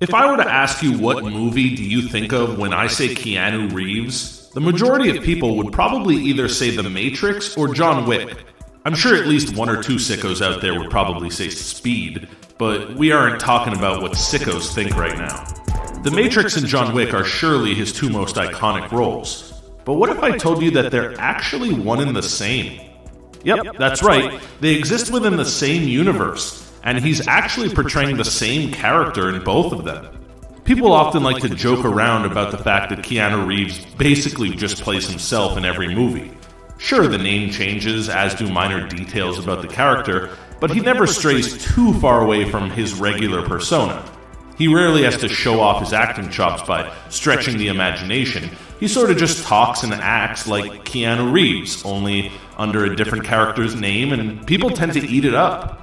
If I were to ask you what movie do you think of when I say Keanu Reeves, the majority of people would probably either say The Matrix or John Wick. I'm sure at least one or two sickos out there would probably say Speed, but we aren't talking about what sickos think right now. The Matrix and John Wick are surely his two most iconic roles. But what if I told you that they're actually one and the same? Yep, that's right. They exist within the same universe, and he's actually portraying the same character in both of them. People often like to joke around about the fact that Keanu Reeves basically just plays himself in every movie. Sure, the name changes, as do minor details about the character, but he never strays too far away from his regular persona. He rarely has to show off his acting chops by stretching the imagination. He sort of just talks and acts like Keanu Reeves, only under a different character's name, and people tend to eat it up.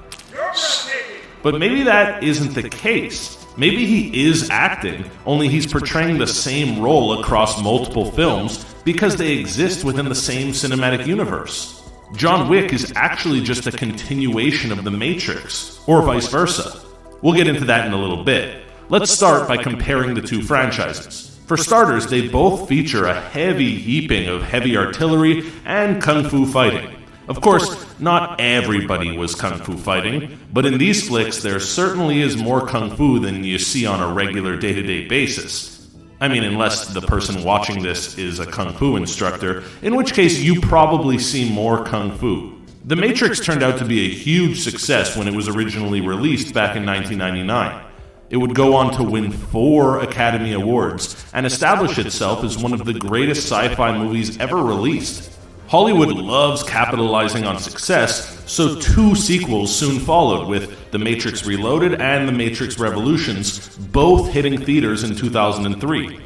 But maybe that isn't the case. Maybe he is acting, only he's portraying the same role across multiple films because they exist within the same cinematic universe. John Wick is actually just a continuation of The Matrix, or vice versa. We'll get into that in a little bit. Let's start by comparing the two franchises. For starters, they both feature a heavy heaping of heavy artillery and kung fu fighting. Of course, not everybody was kung fu fighting, but in these flicks there certainly is more kung fu than you see on a regular day-to-day basis. I mean, unless the person watching this is a kung fu instructor, in which case you probably see more kung fu. The Matrix turned out to be a huge success when it was originally released back in 1999. It would go on to win 4 Academy Awards and establish itself as one of the greatest sci-fi movies ever released. Hollywood loves capitalizing on success, so 2 sequels soon followed, with The Matrix Reloaded and The Matrix Revolutions, both hitting theaters in 2003.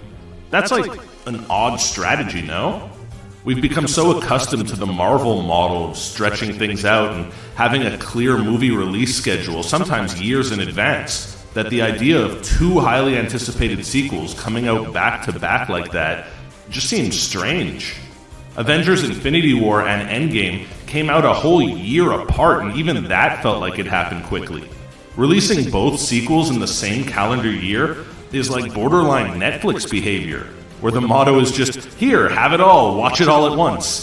That's like an odd strategy, no? We've become so accustomed to the Marvel model of stretching things out and having a clear movie release schedule, sometimes years in advance, that the idea of 2 highly anticipated sequels coming out back-to-back like that just seems strange. Avengers Infinity War and Endgame came out a whole year apart, and even that felt like it happened quickly. Releasing both sequels in the same calendar year is like borderline Netflix behavior, where the motto is just, here, have it all, watch it all at once.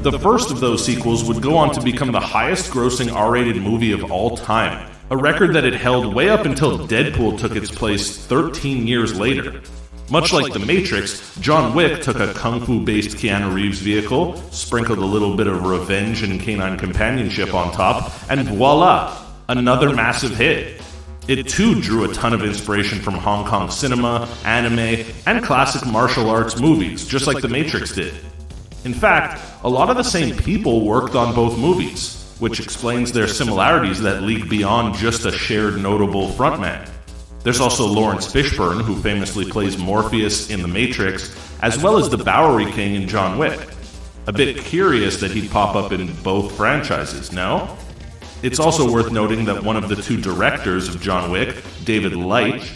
The first of those sequels would go on to become the highest-grossing R-rated movie of all time, a record that it held way up until Deadpool took its place 13 years later. Much like The Matrix, John Wick took a kung fu-based Keanu Reeves vehicle, sprinkled a little bit of revenge and canine companionship on top, and voila, another massive hit. It too drew a ton of inspiration from Hong Kong cinema, anime, and classic martial arts movies, just like The Matrix did. In fact, a lot of the same people worked on both movies, which explains their similarities that leak beyond just a shared notable frontman. There's also Lawrence Fishburne, who famously plays Morpheus in The Matrix, as well as the Bowery King in John Wick. A bit curious that he'd pop up in both franchises, no? It's also worth noting that one of the 2 directors of John Wick, David Leitch,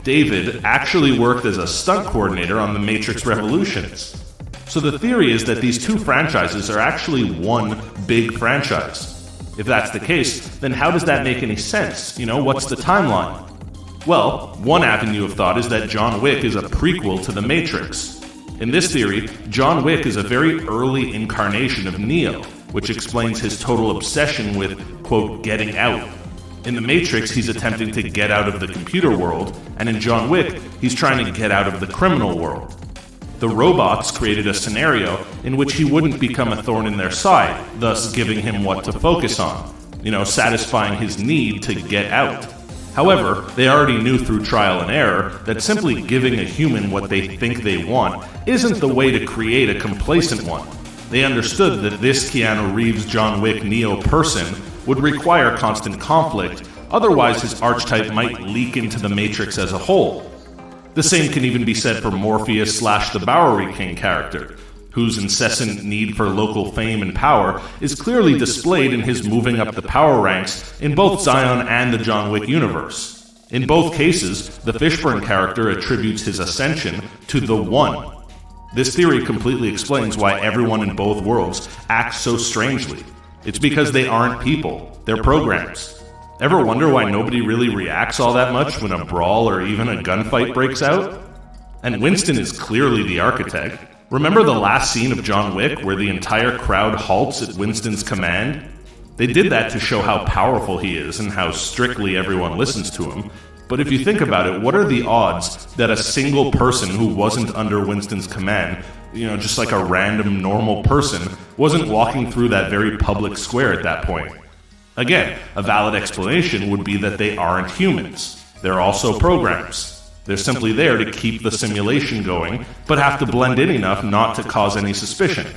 David actually worked as a stunt coordinator on The Matrix Revolutions. So the theory is that these 2 franchises are actually one big franchise. If that's the case, then how does that make any sense? What's the timeline? Well, one avenue of thought is that John Wick is a prequel to The Matrix. In this theory, John Wick is a very early incarnation of Neo, which explains his total obsession with, quote, getting out. In The Matrix, he's attempting to get out of the computer world, and in John Wick, he's trying to get out of the criminal world. The robots created a scenario in which he wouldn't become a thorn in their side, thus giving him what to focus on, satisfying his need to get out. However, they already knew through trial and error that simply giving a human what they think they want isn't the way to create a complacent one. They understood that this Keanu Reeves, John Wick, Neo person would require constant conflict, otherwise his archetype might leak into the Matrix as a whole. The same can even be said for Morpheus / the Bowery King character, whose incessant need for local fame and power is clearly displayed in his moving up the power ranks in both Zion and the John Wick universe. In both cases, the Fishburne character attributes his ascension to the One. This theory completely explains why everyone in both worlds acts so strangely. It's because they aren't people, they're programs. Ever wonder why nobody really reacts all that much when a brawl or even a gunfight breaks out? And Winston is clearly the architect. Remember the last scene of John Wick where the entire crowd halts at Winston's command? They did that to show how powerful he is and how strictly everyone listens to him. But if you think about it, what are the odds that a single person who wasn't under Winston's command, just like a random normal person, wasn't walking through that very public square at that point? Again, a valid explanation would be that they aren't humans. They're also programs. They're simply there to keep the simulation going, but have to blend in enough not to cause any suspicion.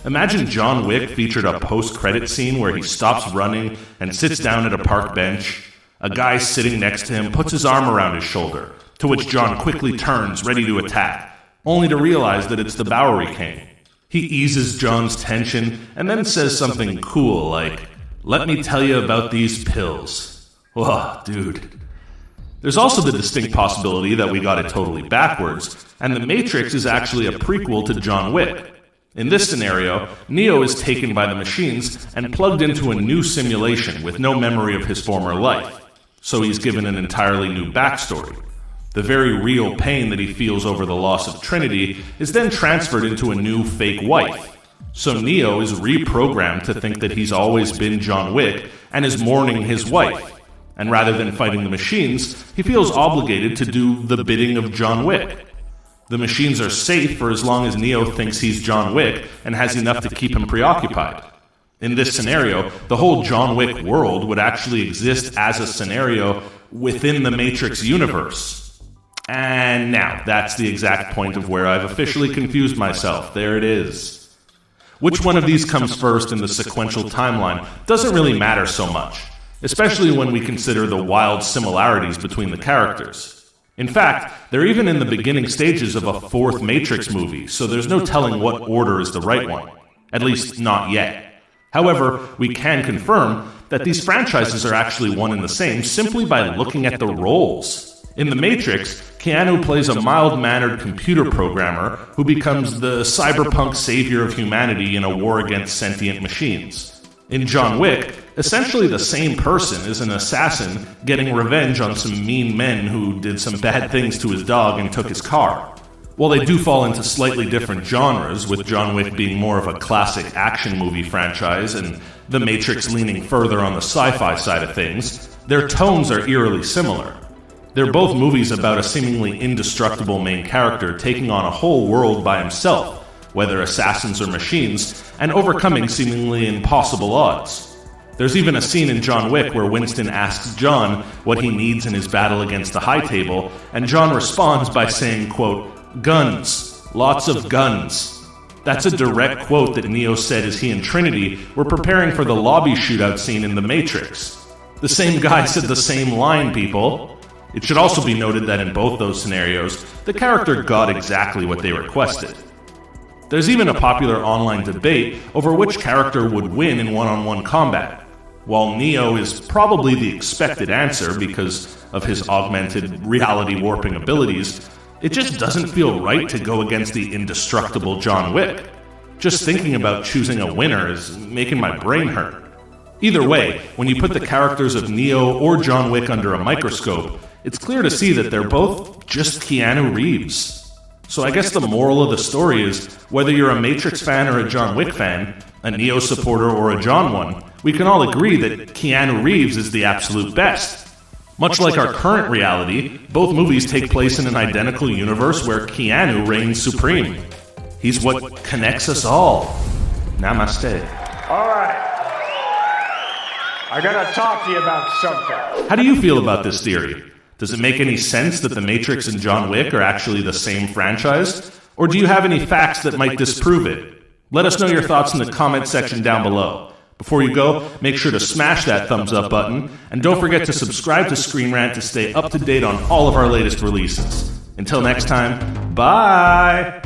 Imagine John Wick featured a post-credit scene where he stops running and sits down at a park bench. A guy sitting next to him puts his arm around his shoulder, to which John quickly turns, ready to attack, only to realize that it's the Bowery King. He eases John's tension and then says something cool like, "Let me tell you about these pills." Whoa, dude. There's also the distinct possibility that we got it totally backwards, and The Matrix is actually a prequel to John Wick. In this scenario, Neo is taken by the machines and plugged into a new simulation with no memory of his former life. So he's given an entirely new backstory. The very real pain that he feels over the loss of Trinity is then transferred into a new fake wife. So Neo is reprogrammed to think that he's always been John Wick and is mourning his wife. And rather than fighting the machines, he feels obligated to do the bidding of John Wick. The machines are safe for as long as Neo thinks he's John Wick and has enough to keep him preoccupied. In this scenario, the whole John Wick world would actually exist as a scenario within the Matrix universe. And now, that's the exact point of where I've officially confused myself. There it is. Which one of these comes first in the sequential timeline doesn't really matter so much, especially when we consider the wild similarities between the characters. In fact, they're even in the beginning stages of a fourth Matrix movie, so there's no telling what order is the right one. At least, not yet. However, we can confirm that these franchises are actually one and the same simply by looking at the roles. In The Matrix, Keanu plays a mild-mannered computer programmer who becomes the cyberpunk savior of humanity in a war against sentient machines. In John Wick, essentially the same person is an assassin getting revenge on some mean men who did some bad things to his dog and took his car. While they do fall into slightly different genres, with John Wick being more of a classic action movie franchise and The Matrix leaning further on the sci-fi side of things, their tones are eerily similar. They're both movies about a seemingly indestructible main character taking on a whole world by himself, whether assassins or machines, and overcoming seemingly impossible odds. There's even a scene in John Wick where Winston asks John what he needs in his battle against the High Table, and John responds by saying, quote, "Guns. Lots of guns." That's a direct quote that Neo said as he and Trinity were preparing for the lobby shootout scene in The Matrix. The same guy said the same line, people. It should also be noted that in both those scenarios, the character got exactly what they requested. There's even a popular online debate over which character would win in one-on-one combat. While Neo is probably the expected answer because of his augmented reality warping abilities, it just doesn't feel right to go against the indestructible John Wick. Just thinking about choosing a winner is making my brain hurt. Either way, when you put the characters of Neo or John Wick under a microscope, it's clear to see that they're both just Keanu Reeves. So I guess the moral of the story is, whether you're a Matrix fan or a John Wick fan, a Neo supporter or a John one, we can all agree that Keanu Reeves is the absolute best. Much like our current reality, both movies take place in an identical universe where Keanu reigns supreme. He's what connects us all. Namaste. All right. I gotta talk to you about something. How do you feel about this theory? Does it make any sense that The Matrix and John Wick are actually the same franchise? Or do you have any facts that might disprove it? Let us know your thoughts in the comment section down below. Before you go, make sure to smash that thumbs up button, and don't forget to subscribe to Screen Rant to stay up to date on all of our latest releases. Until next time, bye!